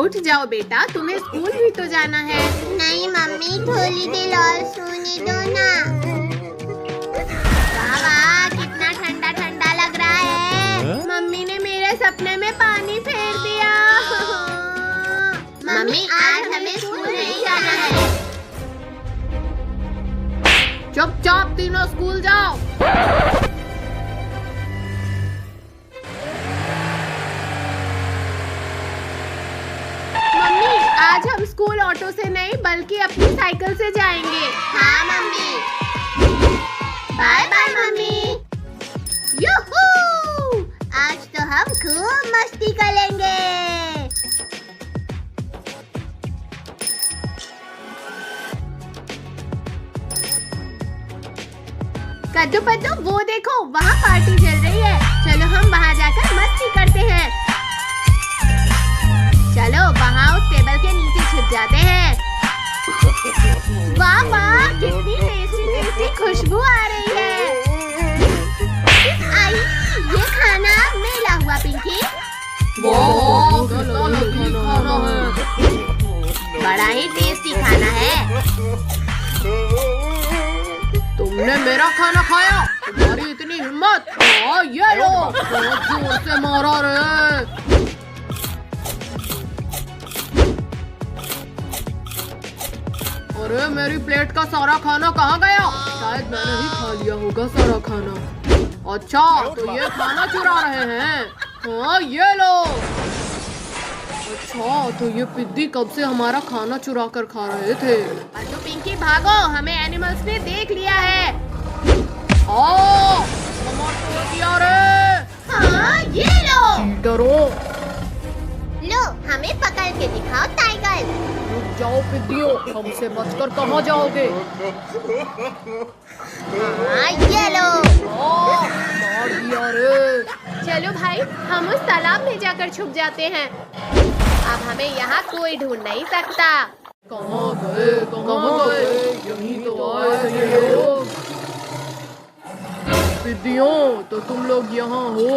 उठ जाओ बेटा, तुम्हें स्कूल भी तो जाना है। नहीं मम्मी, थोड़ी देर और सोने दो ना। वाह, कितना ठंडा ठंडा लग रहा है। मम्मी ने मेरे सपने में पानी फेर दिया। मम्मी आज हमें स्कूल नहीं जाना है। चुपचाप तीनों स्कूल जाओ। मम्मी आज हम स्कूल ऑटो से नहीं बल्कि अपनी साइकिल से जाएंगे। हाँ mummy. Bye bye mummy. Yoohoo! आज तो हम खूब मस्ती करेंगे। कद्दू पद्दू वो देखो, वहाँ पार्टी चल रही है। चलो हम वहाँ जाकर मस्ती करते हैं। चलो वहाँ उस टेबल के नीचे छिप जाते हैं। वाह वाह, कितनी टेस्टी टेस्टी खुशबू आ रही है। आई, ये खाना मेरा हुआ पिंकी। वाह, कितना लजीज खाना है। बड़ा ही टेस्टी खाना है। तुमने मेरा खाना खाया? तुम्हारी इतनी हिम्मत? ये लो, बहुत जोर से मारा रे। अरे मेरी प्लेट का सारा खाना कहाँ गया? शायद मैंने ही खा लिया होगा सारा खाना। अच्छा, तो ये खाना चुरा रहे हैं। हाँ ये लो। अच्छा, तो ये पिद्दी कब से हमारा खाना चुरा कर खा रहे थे। तो पिंकी भागो, हमें एनिमल्स ने देख लिया है। दिया रे। हाँ ये लो। चीटरो। लो हमें पकड़ के दिखाओ टाइगर। रुक जाओ पिद्दियों, हमसे बचकर कहाँ जाओगे। हाँ ये लो। मार दिया रे। चलो भाई, हम उस तालाब में जाकर छुप जाते हैं। अब हमें यहाँ कोई ढूंढ नहीं सकता। कहाँ गए, कहाँ गए? यहीं तो आए थे ये लोग। पिद्दियों, तो तुम लोग यहाँ हो।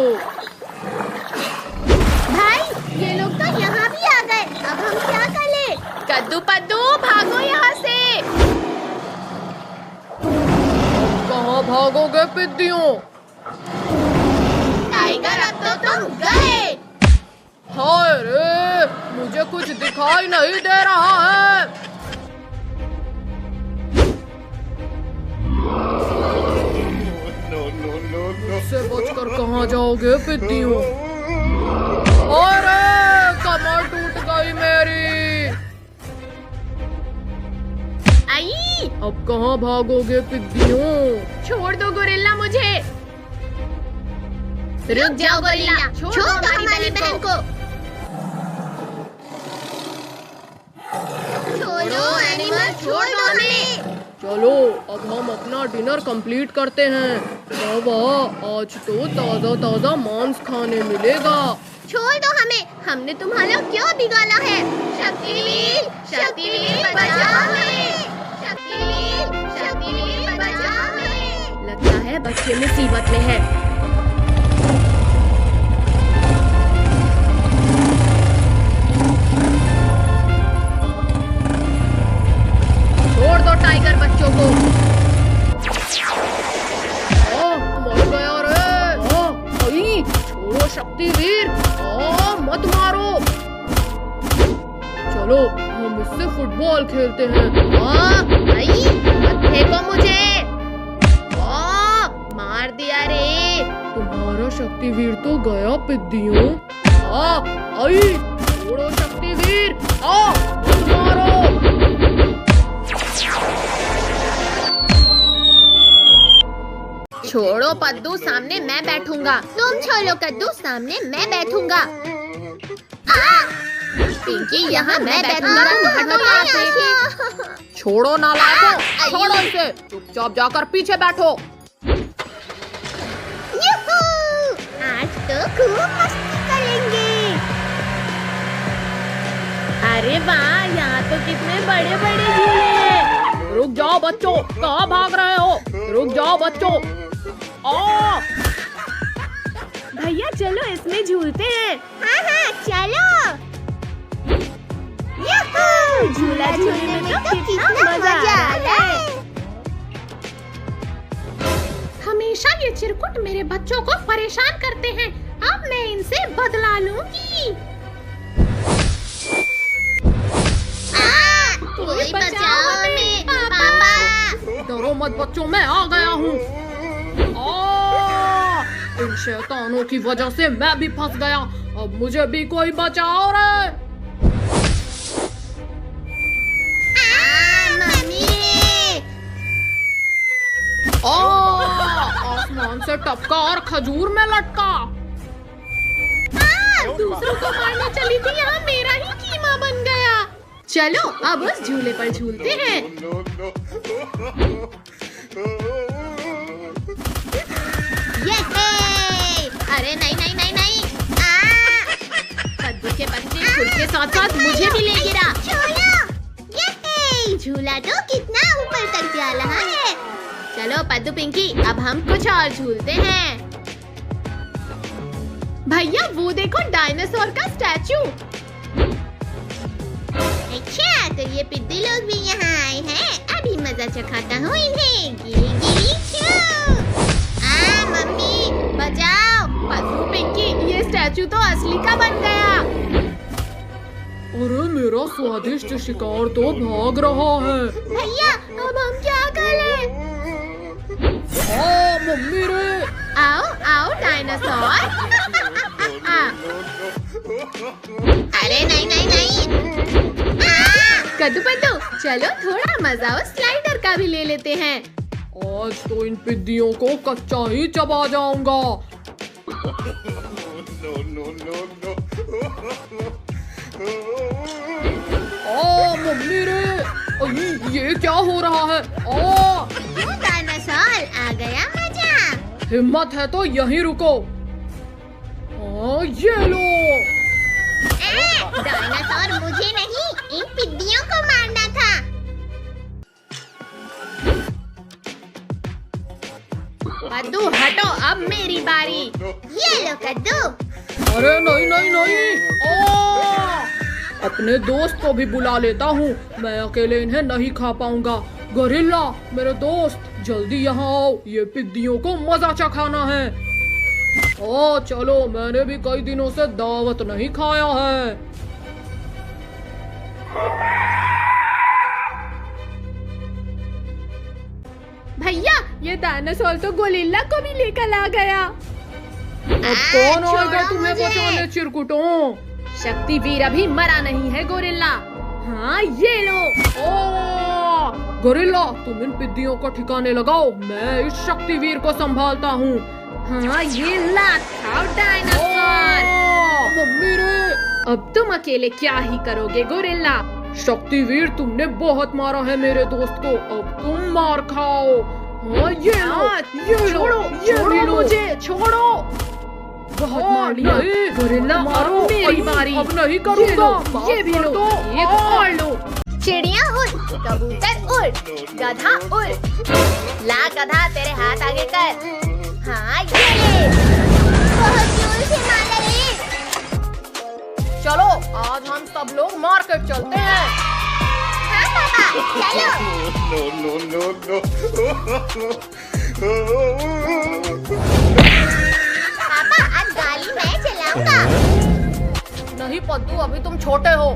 भाई ये लोग तो यहाँ भी आ गए। अब हम क्या करें? कद्दू पद्दू भागो यहाँ से। कहाँ भागोगे पिद्दियों? टाइगर अब तो तुम गए। हाय रे, मुझे कुछ दिखाई नहीं दे रहा है। मुझसे बचकर कहाँ जाओगे पिद्दियों? अरे कमर टूट गई मेरी। आई, अब कहाँ भागोगे पिद्दियों? छोड़ दो गोरिल्ला मुझे। रुक जाओ गोरिल्ला, छोड़ दो हमारी बहन को। छोड़ो एनिमल, छोड़ दो हमें। चलो अब हम अपना डिनर कंप्लीट करते हैं। वाह, आज तो ताजा ताजा मांस खाने मिलेगा। छोड़ दो हमें, हमने तुम्हारा क्यों बिगाड़ा है? शक्तिवीर, शक्तिवीर बचा हमें। शक्तिवीर, शक्तिवीर बचा हमें। लगता है बच्चे मुसीबत में है। छोड़ दो टाइगर बच्चों को। मर गया रे। छोड़ो शक्तिवीर, मत मारो। चलो हम इससे फुटबॉल खेलते हैं। मत फेंको मुझे। मार दिया रे। तुम्हारा शक्तिवीर तो गया पिद्दियों। छोड़ो शक्तिवीर, मत मारो। छोड़ो पद्दू, सामने मैं बैठूंगा। तुम छोड़ो कद्दू, सामने मैं बैठूंगा। पिंकी यहाँ मैं बैठूंगा, तुम हटो यहाँ से। छोड़ो नालायकों, छोड़ो इसे। चुपचाप जाकर पीछे बैठो। यूहू! आज तो खूब मस्ती करेंगे। अरे वाह, यहाँ तो कितने बड़े बड़े झूले हैं। रुक जाओ बच्चों, कहाँ भाग रहे हो? रुक जाओ बच्चों। भैया चलो इसमें झूलते हैं। हाँ हाँ चलो। झूलने में तो कितना मजा आ रहा है। हमेशा ये चिरकुट मेरे बच्चों को परेशान करते हैं। अब मैं इनसे बदला लूंगी। कोई बचाओ हमें, पापा। डरो मत बच्चों, मैं आ गया हूँ। इन शैतानों की वजह से मैं भी फंस गया। अब मुझे भी कोई बचाओ रे। मम्मी। आसमान से टपका और खजूर में लटका। दूसरों को मारने चली थी, यहाँ मेरा ही कीमा बन गया। चलो अब उस झूले पर झूलते हैं। अरे नहीं नहीं नहीं नहीं। कद्दू के पत्ते खुद के साथ साथ मुझे भी ले गिरा। झूला तो कितना ऊपर तक जा रहा है। चलो पद्दू पिंकी, अब हम कुछ और झूलते हैं। भैया वो देखो, डायनासोर का स्टैचू। अच्छा तो ये पिद्दी लोग भी यहाँ आए हैं। अभी मजा चखाता हूँ इन्हें। गिरी गिरी छू। मम्मी बचाओ। पद्दू पिंकी, ये स्टैचू तो असली का बन गया। अरे मेरा स्वादिष्ट शिकार तो भाग रहा है। भैया अब हम क्या करें? मम्मी रे। आओ आओ डायनासोर। अरे नहीं नहीं नहीं। कद्दू पद्दू, चलो थोड़ा मजा उस स्लाइडर का भी ले लेते हैं। आज तो इन पिद्दियों को कच्चा ही चबा जाऊंगा। मम्मी रे, ये क्या हो रहा है? क्यों डायनासोर, आ गया मजा। हिम्मत है तो यहीं रुको। ये लो। डायनासोर मुझे नहीं, इन पिद्दियों को मारना था। कद्दू हटो, अब मेरी बारी। ये लो कद्दू। अरे नहीं नहीं नहीं। अपने दोस्त को भी बुला लेता हूँ, मैं अकेले इन्हें नहीं खा पाऊंगा। गोरिल्ला मेरे दोस्त, जल्दी यहाँ आओ, ये पिद्दियों को मजा चखाना है। चलो, मैंने भी कई दिनों से दावत नहीं खाया है। भैया ये डायनासोर तो गोरिल्ला को भी लेकर आ गया। अब कौन आएगा तुम्हें बचाने चिरकुटों? शक्तिवीर अभी मरा नहीं है गोरिल्ला। हाँ ये लो। गोरिल्ला तुम इन पिद्दियों को ठिकाने लगाओ, मैं इस शक्तिवीर को संभालता हूँ। हाँ ये लात खाओ डायनासोर। मम्मी रे, अब तुम अकेले क्या ही करोगे गोरिल्ला? शक्तिवीर तुमने बहुत मारा है मेरे दोस्त को, अब तुम मार खाओ। हाँ ये लो, ये लो मुझे, छोड़ो। बहुत मार लिया गोरिल्ला, मारो मेरी बारी। अब नहीं करूँगा। ये भी लो, एक और लो। चिड़िया उड़, कबूतर उड़, गधा उड़। ला गधा तेरे हाथ आगे कर। हाँ ये ले। बहुत जोर से मारा रे। चलो आज हम सब लोग मार्केट चलते हैं। हाँ पापा चलो। पापा आज गाड़ी मैं चलाऊंगा। नहीं पद्दू, अभी तुम छोटे हो।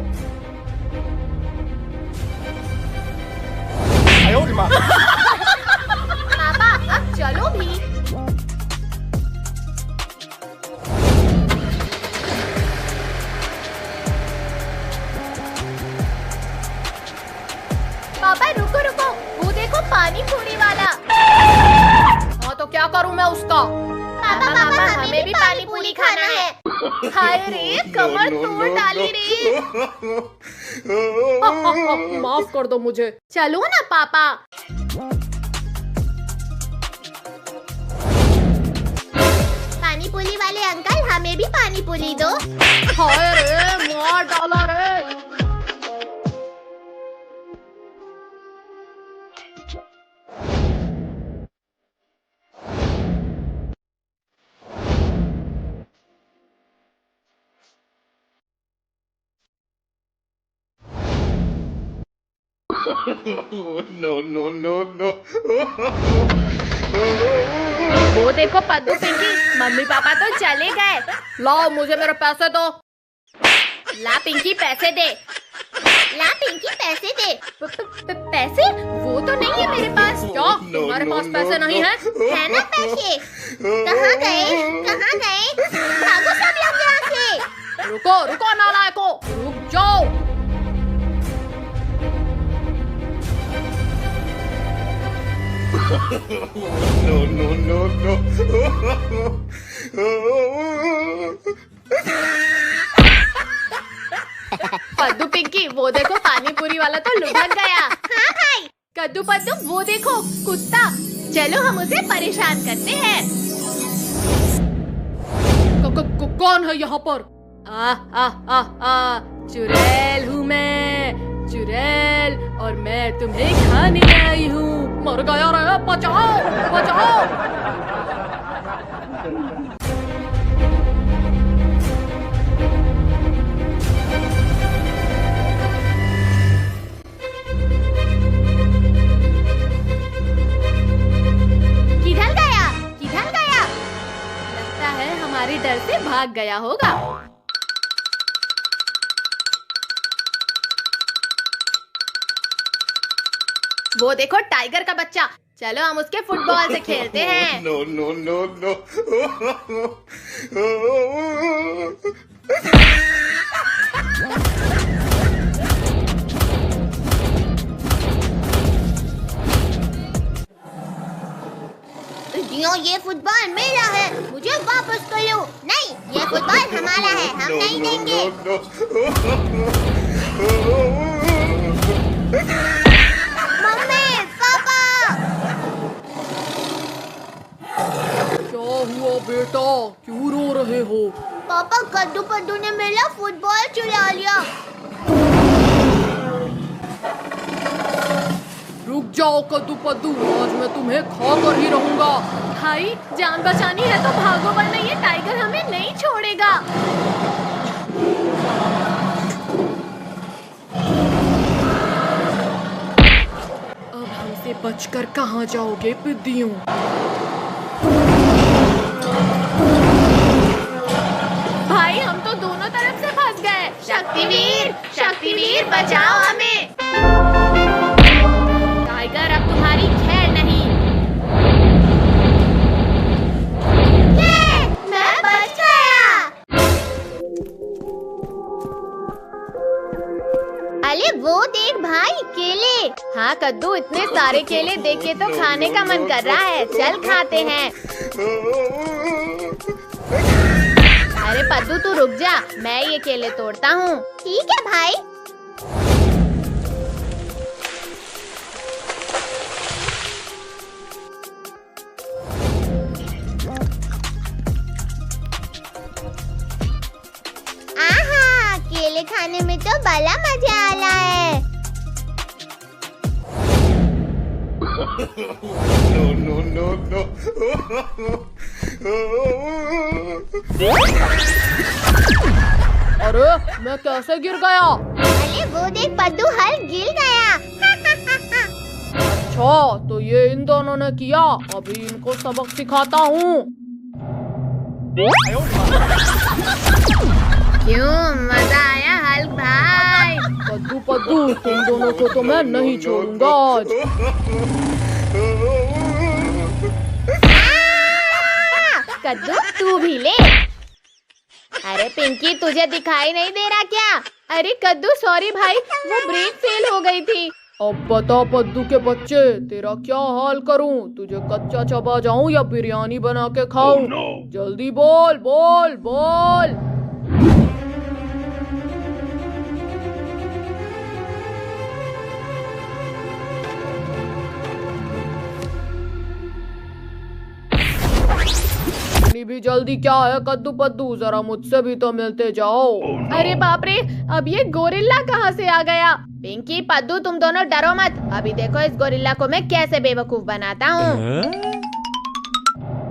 पापा अब चलो भी। पापा रुको रुको, वो देखो पानी पूरी वाला। हाँ तो क्या करूँ मैं उसका? पापा पापा हमें भी पानी पूरी खाना है। हाय रे, कमर तोड़ डाली रे। माफ कर दो मुझे। चलो ना पापा। पानी पूरी वाले अंकल हमें भी पानी पूरी दो। हाय रे, मार डाला रे। No. वो देखो पद्दू पिंकी, मम्मी पापा तो चले गए। लाओ मुझे मेरे पैसे दो। ला पिंकी पैसे दे। ला पिंकी पैसे दे। पैसे? वो तो नहीं है मेरे पास। क्या तुम्हारे पास पैसे नहीं है? है ना पैसे? कहाँ गए? भागो सब लोग यहाँ से। रुको नालायको, रुक जाओ। No. पद्दू पिंकी, वो देखो पानी पूरी वाला तो लुढ़क गया। हाँ भाई। कद्दू पद्दू, वो देखो कुत्ता। चलो हम उसे परेशान करते हैं। कौन है यहाँ पर? चुड़ैल हूँ मैं, चुड़ैल, और मैं तुम्हें खाने आई हूँ। मर गया रे, बचाओ। किधर गया? लगता है हमारे डर से भाग गया होगा। वो देखो टाइगर का बच्चा। चलो हम उसके फुटबॉल से खेलते हैं। No. ये फुटबॉल मेरा है, मुझे वापस कर लो। नहीं, ये फुटबॉल हमारा है, हम नहीं देंगे। मम्मी, पापा। क्या हुआ बेटा, क्यों रो रहे हो? पापा, कद्दू पद्दू ने मेरा फुटबॉल चुरा लिया। रुक जाओ कद्दू पद्दू, आज मैं तुम्हें खा कर ही रहूंगा। भाई जान बचानी है तो भागो, वरना ये टाइगर हमें नहीं छोड़ेगा। अब हमसे बचकर कहाँ जाओगे पिद्दियों? भाई हम तो दोनों तरफ से फंस गए। शक्तिवीर बचाओ हमें। टाइगर अब तुम्हारी खैर नहीं। मैं बच गया। अरे वो देख भाई, केले। हाँ कद्दू, इतने सारे केले देख के तो खाने का मन कर रहा है। चल खाते हैं। अरे पद्दू तू रुक जा, मैं ये केले तोड़ता हूँ। ठीक है भाई। आहा, केले खाने में तो बड़ा मजा आ रहा है। No. अरे मैं कैसे गिर गया? अरे वो देख पद्दू, हल गिर गया। अच्छा तो ये इन दोनों ने किया, अभी इनको सबक सिखाता हूँ। क्यों, मजा आया हल्क भाई? कद्दू पद्दू, तुम दोनों को तो मैं नहीं छोड़ूंगा आज। कद्दू तू भी ले। अरे पिंकी, तुझे दिखाई नहीं दे रहा क्या? अरे कद्दू सॉरी भाई, वो ब्रेक फेल हो गई थी। अब बता पद्दू के बच्चे, तेरा क्या हाल करूं? तुझे कच्चा चबा जाऊं या बिरयानी बना के खाऊं? जल्दी बोल। भी जल्दी क्या है कद्दू पद्दू, जरा मुझसे भी तो मिलते जाओ। अरे बाप रे, अब ये गोरिल्ला कहाँ से आ गया? पिंकी पद्दू तुम दोनों डरो मत, अभी देखो इस गोरिल्ला को मैं कैसे बेवकूफ बनाता हूँ।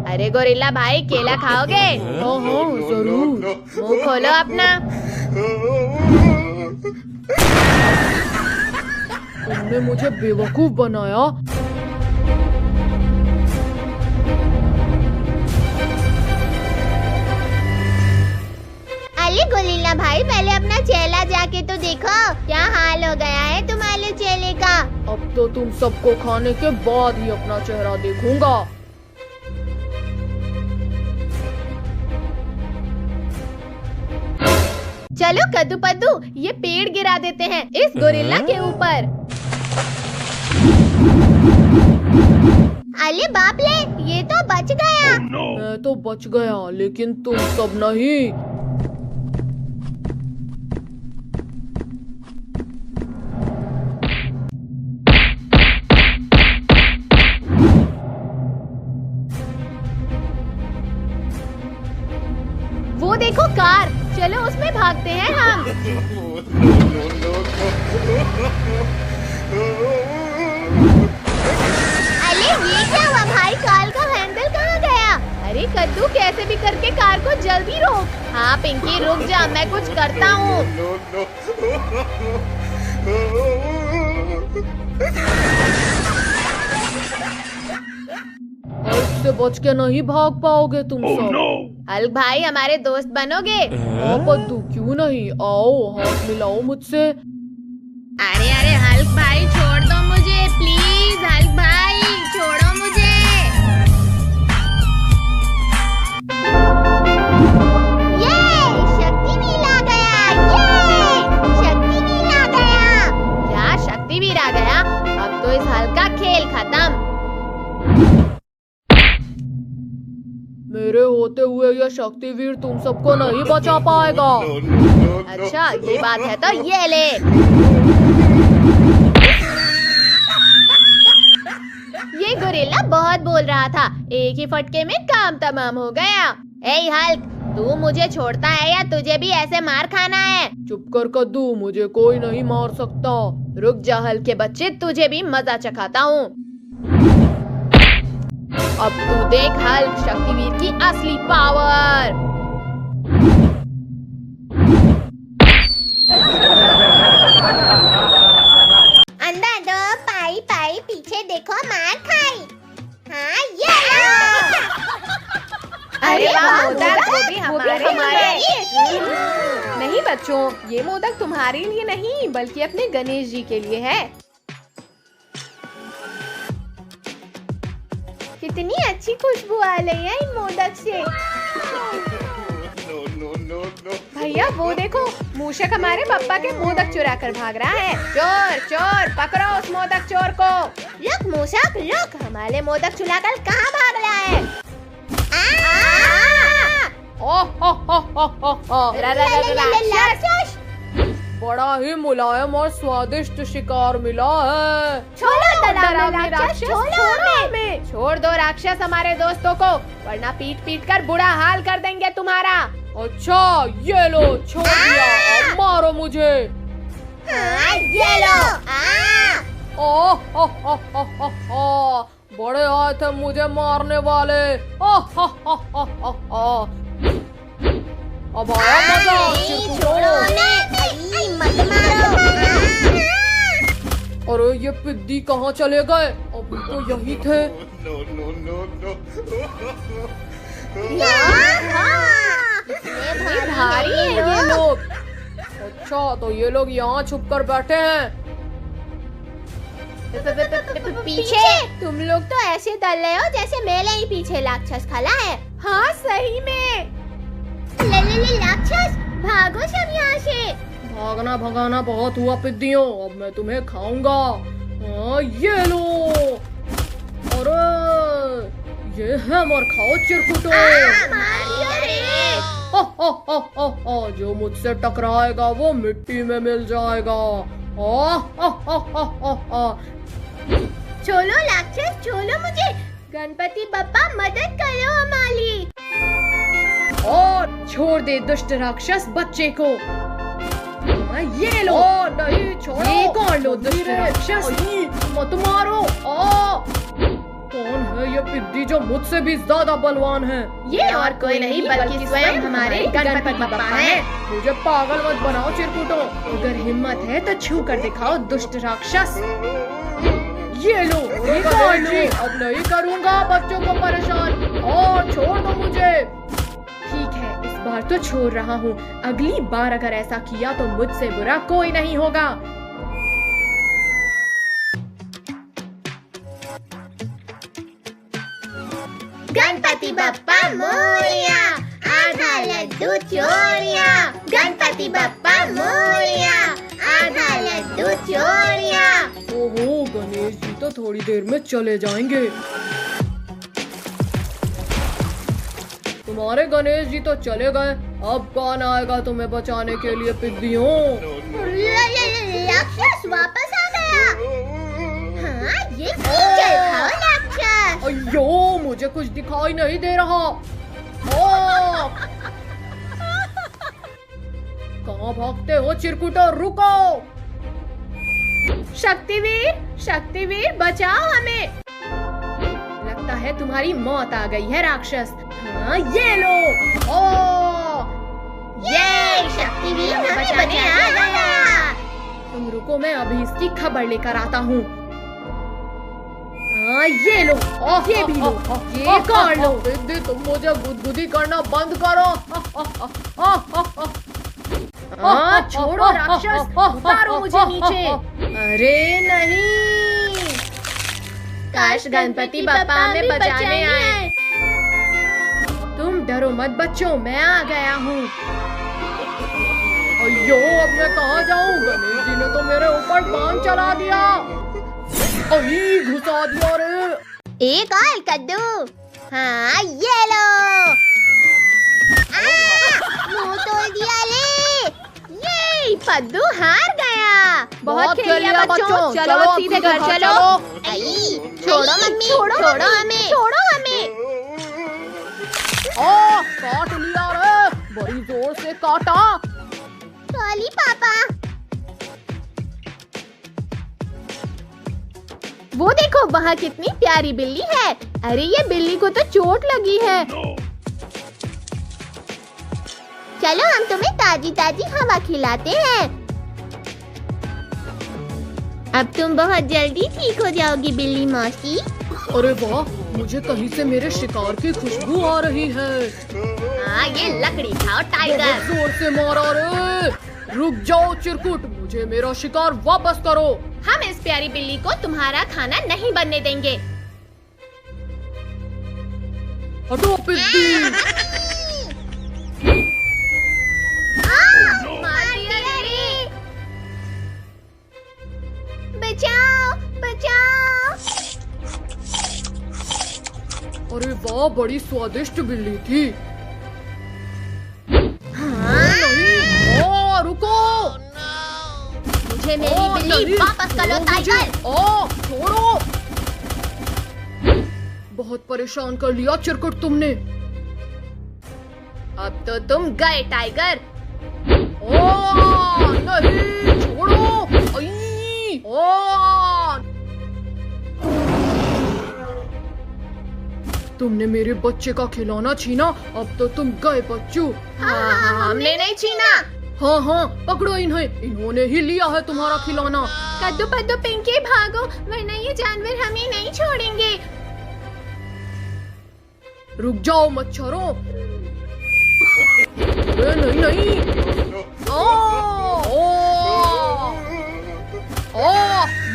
अरे गोरिल्ला भाई, केला खाओगे? हाँ जरूर, मुंह खोलो अपना। तुम तुमने मुझे बेवकूफ बनाया। अरे गोरिल्ला भाई, पहले अपना चेला जाके तो देखो, क्या हाल हो गया है तुम्हारे चेले का। अब तो तुम सबको खाने के बाद ही अपना चेहरा देखूंगा। चलो कद्दू पद्दू, ये पेड़ गिरा देते हैं इस गोरिल्ला के ऊपर। अरे बाप रे, ये तो बच गया। मैं तो बच गया, लेकिन तुम सब नहीं। वो देखो कार, चलो उसमें भागते हैं हम। अरे ये क्या हुआ भाई, कार का हैंडल कहाँ गया। अरे कद्दू, कैसे भी करके कार को जल्दी रोक। हाँ पिंकी रुक जा, मैं कुछ करता हूँ। इससे बच के नहीं भाग पाओगे तुम सब। हल्क भाई, हमारे दोस्त बनोगे? हाँ पद्दू, क्यों नहीं, आओ हाथ मिलाओ मुझसे। अरे अरे हल्क भाई, छोड़ दो मुझे प्लीज। हल्क भाई छोड़ो मुझे। ये शक्तिवीर आ गया, ये शक्तिवीर आ गया। क्या शक्तिवीर आ गया? अब तो इस हल्क का खेल खत्म। मेरे होते हुए यह शक्तिवीर तुम सबको नहीं बचा पाएगा। अच्छा ये बात है तो ये ले। ये गोरिल्ला बहुत बोल रहा था, एक ही फटके में काम तमाम हो गया। ए हल्क, तू मुझे छोड़ता है या तुझे भी ऐसे मार खाना है? चुप कर कद्दू, मुझे कोई नहीं मार सकता। रुक जा हल्क के बच्चे, तुझे भी मजा चखाता हूँ। अब तू देख हल्क, शक्तिवीर की असली पावर। अंदर दो, पाई पाई, पीछे देखो, मार खाई। हाँ ये लो। अरे वाह, मोदक, वो भी हमारे लिए। नहीं बच्चों, ये मोदक तुम्हारे लिए नहीं बल्कि अपने गणेश जी के लिए है। कितनी अच्छी खुशबू आ रही है इन मोदक से। भैया वो देखो, मूषक हमारे पापा के मोदक चुरा कर भाग रहा है। चोर चोर, पकड़ो उस मोदक चोर को। रुक मूषक रुक, हमारे मोदक चुराकर कहाँ भाग रहा है। राक्षस! बड़ा ही मुलायम और स्वादिष्ट शिकार मिला है। छोड़ो डरावने राक्षस, छोड़ो हमें। छोड़ दो राक्षस हमारे दोस्तों को, वरना पीट पीट कर बुरा हाल कर देंगे तुम्हारा। अच्छा ये लो, छोड़ दिया, अब मारो मुझे। हाँ ये लो। बड़े आए थे मुझे मारने वाले। अब आया मजा। छोड़ो नहीं, मत मारो। अरे ये पिद्दी कहाँ चले गए? अभी तो यही थे। भारी है ये लोग। अच्छा तो ये लोग यहाँ छुप कर बैठे हैं। पीछे तुम लोग तो ऐसे डर रहे हो जैसे मेरे ही पीछे राक्षस खड़ा है। हाँ सही में। ले राक्षस, भागो सब यहाँ से। भागना भगाना बहुत हुआ पिद्दियों, अब मैं तुम्हें खाऊंगा। हाँ ये लो। अरे ये है, मर खाओ चिरकुटो। जो मुझसे टकराएगा वो मिट्टी में मिल जाएगा। छोड़ो राक्षस, छोड़ो मुझे। गणपति बप्पा मदद करो हमारी। और छोड़ दे दुष्ट राक्षस बच्चे को। ये लो। नहीं छोड़ो। ये कौन लो दुष्ट राक्षस? मत मारो। कौन है ये पिद्दी जो मुझसे भी ज्यादा बलवान है? ये और कोई नहीं बल्कि स्वयं हमारे गणपति बप्पा हैं। मुझे पागल मत बनाओ चिरकुटो। अगर हिम्मत है तो छू कर दिखाओ दुष्ट राक्षस। ये लो, निकाल लो। अब नहीं करूँगा बच्चों को परेशान और छोड़ दो मुझे। ठीक है, इस बार तो छोड़ रहा हूँ। अगली बार अगर ऐसा किया तो मुझसे बुरा कोई नहीं होगा। गणपति बप्पा मोरया, आधा लड्डू चोरिया। गणपति बप्पा मोरया, आधा लड्डू चोरिया। ओहो, गणेश जी तो थोड़ी देर में चले जाएंगे। तुम्हारे गणेश जी तो चले गए, अब कौन आएगा तुम्हें बचाने के लिए पिद्दियों? राक्षस वापस आ गया। हाँ, ये चल खाओ राक्षस। अयो, मुझे कुछ दिखाई नहीं दे रहा। कहाँ भागते हो चिरकुटो, रुको। शक्तिवीर बचाओ हमें। लगता है तुम्हारी मौत आ गई है राक्षस। हाँ, ये लो। ये शक्तिवीर हमें बचाने आ गया। तुम रुको, मैं अभी इसकी खबर लेकर आता हूँ। हाँ, ये लो, ये भी लो, ये कर लो। दीदी, तुम मुझे गुदगुदी करना बंद करो। छोड़ो राक्षस, उतारो मुझे नीचे। अरे नहीं, काश गणपति बप्पा हमें बचाने आए। तुम डरो मत बच्चों, मैं आ गया हूँ। अयो, अब मैं कहाँ जाऊँ? गणेश जी ने तो मेरे ऊपर बाण चला दिया। अभी घुसा दिया रे। एक और कद्दू। हाँ, ये लो। मुंह तोड़ दिया ले। ये पद्दू हार गया। बहुत खेल लिया बच्चों, चलो सीधे घर चलो। आई, छोड़ो मम्मी, छोड़ो हमें। काट लिया रे, बड़ी जोर से काटा। सॉरी पापा। वो देखो, वहाँ कितनी प्यारी बिल्ली है। अरे ये बिल्ली को तो चोट लगी है। चलो हम तुम्हें ताजी ताजी हवा खिलाते हैं। अब तुम बहुत जल्दी ठीक हो जाओगी बिल्ली मौसी। अरे वाह, मुझे कहीं से मेरे शिकार की खुशबू आ रही है। हाँ, ये लकड़ी खाओ टाइगर। बहुत जोर से मारा रे। रुक जाओ चिरकुट, मुझे मेरा शिकार वापस करो। हम इस प्यारी बिल्ली को तुम्हारा खाना नहीं बनने देंगे। हटो पिद्दी। मार दिया रे। बचाओ, बचाओ। अरे वाह, बड़ी स्वादिष्ट बिल्ली थी। हाँ, रुको। मुझे मेरी बिल्ली वापस कर लो टाइगर। छोड़ो। बहुत परेशान कर लिया चिरकुट तुमने। अब तो तुम गए टाइगर। नहीं, छोड़ो। तुमने मेरे बच्चे का खिलौना छीना, अब तो तुम गए बच्चू। हाँ, हमने नहीं छीना। हाँ, पकड़ो इन्हें, इन्होंने ही लिया है तुम्हारा खिलौना। कद्दू पद्दू पिंकी भागो, वरना ये जानवर हमें नहीं छोड़ेंगे। रुक जाओ मच्छरों। नहीं।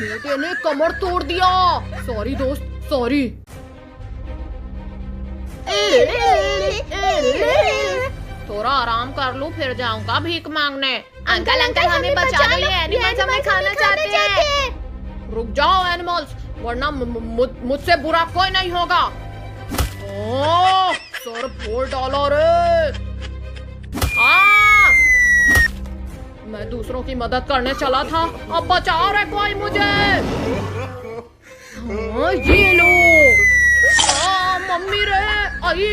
बेटे ने कमर तोड़ दिया। सॉरी दोस्त, सॉरी। थोड़ा आराम कर लूं, फिर जाऊंगा भीख मांगने। अंकल हमें बचा लो, ये एनिमल्स हमें खाना चाहते हैं। रुक जाओ एनिमल्स, वरना मुझसे बुरा कोई नहीं होगा। सर फोड़ डाला रे। मैं दूसरों की मदद करने चला था, अब बचाओ रे कोई मुझे। ये लो। मम्मी रे, आई।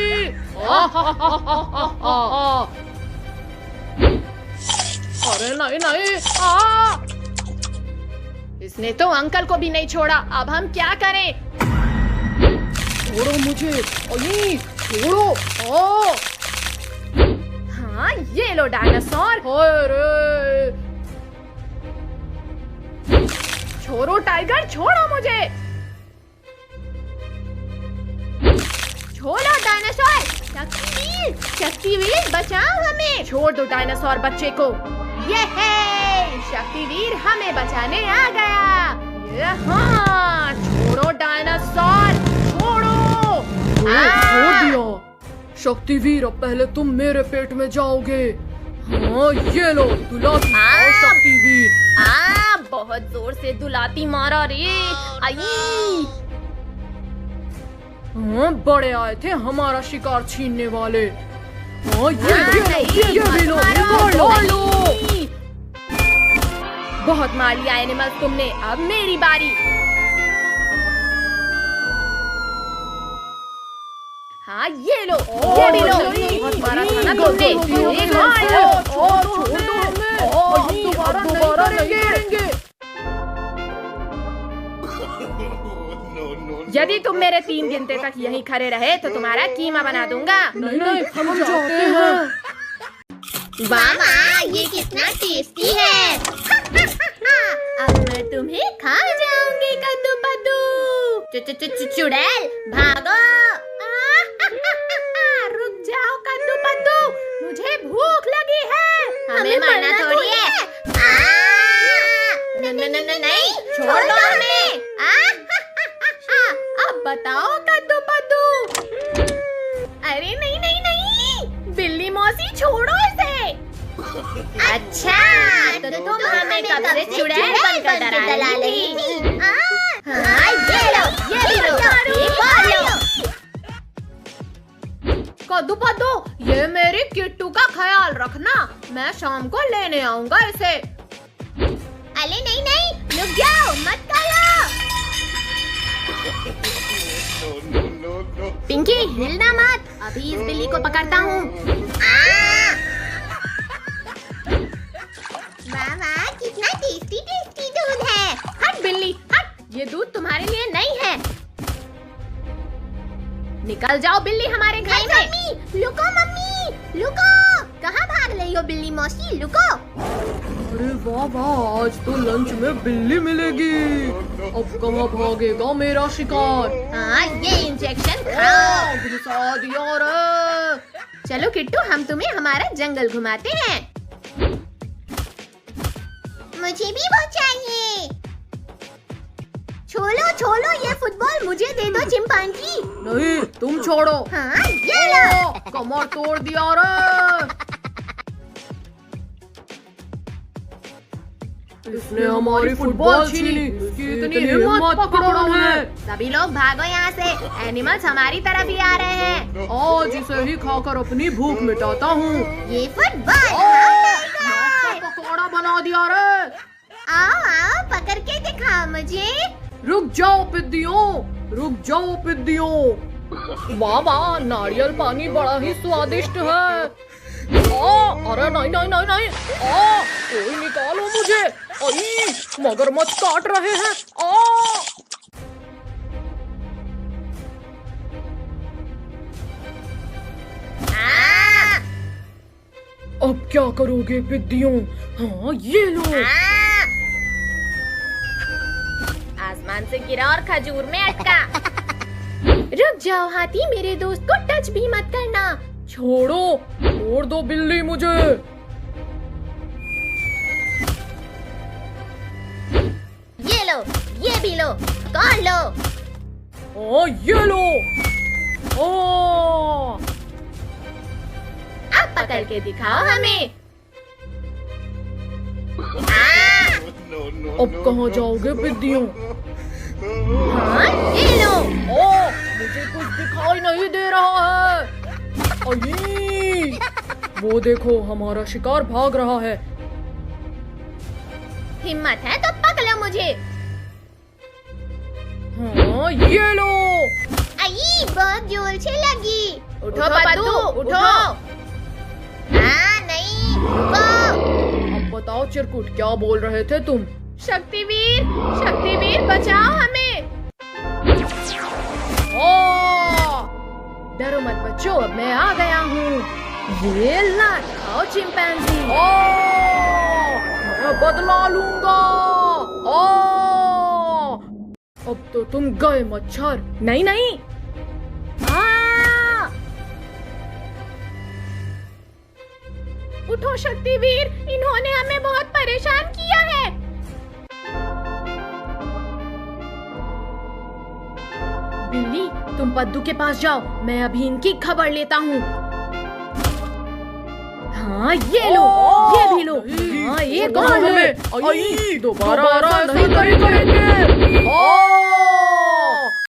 अरे नहीं। इसने तो अंकल को भी नहीं छोड़ा। अब हम क्या करें? छोड़ो मुझे। अरे छोड़ो। ओ हाँ ये लो डायनासोर। अरे छोड़ो टाइगर, छोड़ो मुझे। छोड़ो डायनासोर। शक्तिवीर बचाओ हमें। छोड़ दो डायनासोर बच्चे को। ये है शक्तिवीर हमें बचाने आ गया। ये हाँ, छोड़ो डायनासोर, छोड़ो। छोड़ दिया। शक्तिवीर अब पहले तुम मेरे पेट में जाओगे। हाँ ये लो दुलाती खाओ शक्तिवीर। बहुत जोर से दुलाती मारा रे। आई। हाँ बड़े आए थे हमारा शिकार छीनने वाले। हाँ ये भी लो, निकाल लो। बहुत मार लिया एनिमल्स तुमने, अब मेरी बारी। हाँ ये लो, ये भी लो। बहुत मारा था ना तुमने। एक मार लो। छोड़ दो हमें। दोबारा नहीं करेंगे। यदि तुम मेरे 3 गिनते तक यहीं खड़े रहे तो तुम्हारा कीमा बना दूंगा। नहीं हम जाते हैं। वाह वाह, ये कितना टेस्टी है। अब मैं तुम्हें खा जाऊंगी कद्दू पद्दू। चुड़ैल भागो। रुक जाओ कद्दू पद्दू, मुझे भूख लगी है। हमें मरना थोड़ी है। नहीं, छोड़ दो हमें। अब बताओ कद्दू पद्दू। अरे नहीं नहीं नहीं, बिल्ली मौसी छोड़ो इसे। अच्छा तो तुम हमें कब से चुड़ैल बनकर डरा रही थी। हाँ ये लो, ये लो, एक और लो। कद्दू पद्दू, ये मेरी किट्टू का ख्याल रखना, मैं शाम को लेने आऊंगा इसे। अरे नहीं नहीं, रुक जाओ, मत करो। पिंकी हिलना मत, अभी इस बिल्ली को पकड़ता हूँ। वाह वाह, कितना टेस्टी टेस्टी दूध है। हट बिल्ली हट, ये दूध तुम्हारे लिए नहीं है। निकल जाओ बिल्ली हमारे घर से। मम्मी मम्मी लुको। कहाँ भाग रही हो बिल्ली मौसी, लुको। अरे वाह वाह, आज तो लंच में बिल्ली मिलेगी। अब कहाँ भागेगा मेरा शिकार। हाँ ये इंजेक्शन खाओ। घुसा दिया रे। चलो किट्टू, हम तुम्हें हमारा जंगल घुमाते हैं। मुझे भी वो चाहिए। छोड़ो छोड़ो, ये फुटबॉल मुझे दे दो चिंपांजी। नहीं तुम छोड़ो। हाँ ये लो। कमर तोड़ दिया रे। इसने हमारी फुटबॉल छीनी। इसकी इतनी हिम्मत पकड़ो है। सभी लोग भागो यहाँ से, एनिमल्स हमारी तरफ ही आ रहे हैं। आज इसे ही खाकर अपनी भूख मिटाता हूँ। ये फुटबॉल पकौड़ा बना दिया रे। आओ आओ, पकड़ के दिखाओ मुझे। रुक जाओ पिद्दियों, रुक जाओ पिद्दियों। वाह वाह, नारियल पानी बड़ा ही स्वादिष्ट है। अरे नहीं नहीं नहीं नहीं, कोई निकालो मुझे। अरे मगरमच्छ काट रहे हैं। अब क्या करोगे पिद्दियों। हाँ ये लो। आसमान से गिरा और खजूर में अटका। रुक जाओ हाथी, मेरे दोस्त को टच भी मत करना। छोड़ो, छोड़ दो बिल्ली मुझे। ये लो, ये भी लो, कौन लो। ये लो। अब पकड़ के दिखाओ हमें। अब कहाँ जाओगे पिद्दियों। हाँ ये लो। मुझे कुछ दिखाई नहीं दे रहा है। अये, वो देखो हमारा शिकार भाग रहा है। हिम्मत है तो पकड़ो मुझे। हाँ ये लो। आई बहुत जोर से लगी। उठो पद्दू, उठो। नहीं, रुको। अब बताओ चिरकुट, क्या बोल रहे थे तुम। शक्तिवीर, शक्तिवीर बचाओ हमें। डरो मत बच्चों, अब मैं आ गया हूँ। ये लाट खाओ चिंपैंजी। मैं बदला लूंगा। अब तो तुम गए मच्छर। नहीं नहीं। उठो शक्तिवीर, इन्होंने हमें बहुत परेशान किया है। बिल्ली, तुम पद्दू के पास जाओ, मैं अभी इनकी खबर लेता हूँ। हाँ ये लो, ये भी लो। हाँ एक और लो। दोबारा ऐसा नहीं करेंगे।